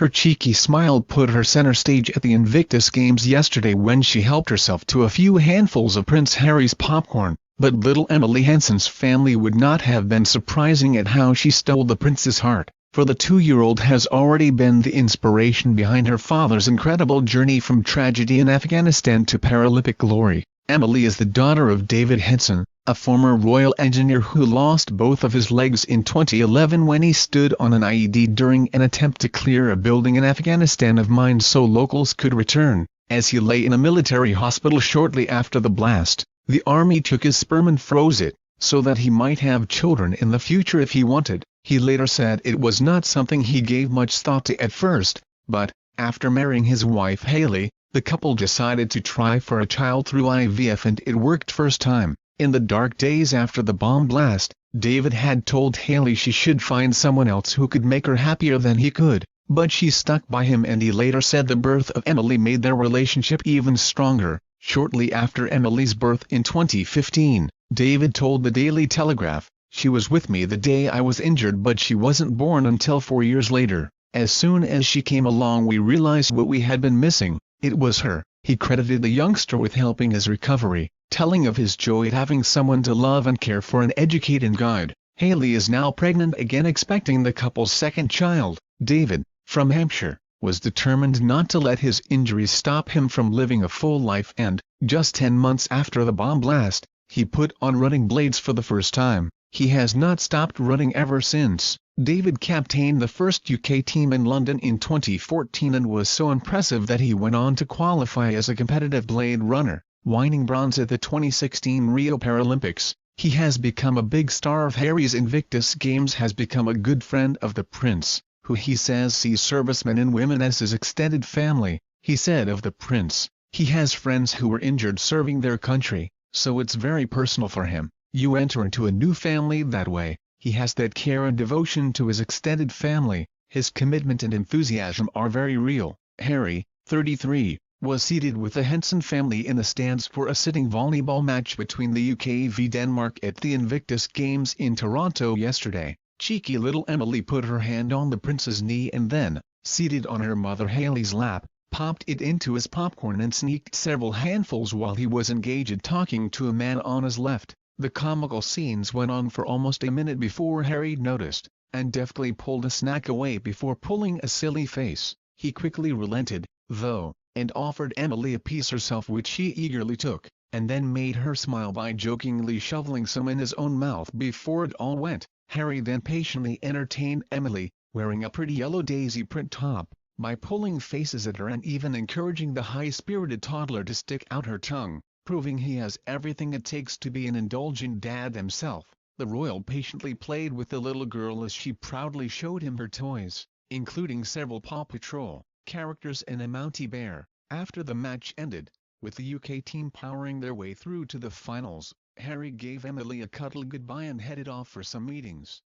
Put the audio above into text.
Her cheeky smile put her center stage at the Invictus Games yesterday when she helped herself to a few handfuls of Prince Harry's popcorn, but little Emily Henson's family would not have been surprising at how she stole the prince's heart, for the 2-year-old has already been the inspiration behind her father's incredible journey from tragedy in Afghanistan to Paralympic glory. Emily is the daughter of David Henson, a former royal engineer who lost both of his legs in 2011 when he stood on an IED during an attempt to clear a building in Afghanistan of mines so locals could return. As he lay in a military hospital shortly after the blast, the army took his sperm and froze it, so that he might have children in the future if he wanted. He later said it was not something he gave much thought to at first, but, after marrying his wife Hayley, the couple decided to try for a child through IVF and it worked first time. In the dark days after the bomb blast, David had told Hayley she should find someone else who could make her happier than he could, but she stuck by him and he later said the birth of Emily made their relationship even stronger. Shortly after Emily's birth in 2015, David told the Daily Telegraph, "She was with me the day I was injured but she wasn't born until 4 years later. As soon as she came along we realized what we had been missing. It was her." He credited the youngster with helping his recovery, telling of his joy at having someone to love and care for and educate and guide. Hayley is now pregnant again, expecting the couple's second child. David, from Hampshire, was determined not to let his injuries stop him from living a full life and, just 10 months after the bomb blast, he put on running blades for the first time. He has not stopped running ever since. David captained the first UK team in London in 2014 and was so impressive that he went on to qualify as a competitive blade runner, winning bronze at the 2016 Rio Paralympics. He has become a big star of Harry's Invictus Games, has become a good friend of the prince, who he says sees servicemen and women as his extended family. He said of the prince, "He has friends who were injured serving their country, so it's very personal for him. You enter into a new family that way." He has that care and devotion to his extended family. His commitment and enthusiasm are very real. Harry, 33, was seated with the Henson family in the stands for a sitting volleyball match between the UK v Denmark at the Invictus Games in Toronto yesterday. Cheeky little Emily put her hand on the prince's knee and then, seated on her mother Hayley's lap, popped it into his popcorn and sneaked several handfuls while he was engaged talking to a man on his left. The comical scenes went on for almost a minute before Harry noticed, and deftly pulled a snack away before pulling a silly face. He quickly relented, though, and offered Emily a piece herself, which she eagerly took, and then made her smile by jokingly shoveling some in his own mouth before it all went. Harry then patiently entertained Emily, wearing a pretty yellow daisy print top, by pulling faces at her and even encouraging the high-spirited toddler to stick out her tongue, proving he has everything it takes to be an indulgent dad himself. The royal patiently played with the little girl as she proudly showed him her toys, including several Paw Patrol characters and a Mountie bear. After the match ended, with the UK team powering their way through to the finals, Harry gave Emily a cuddle goodbye and headed off for some meetings.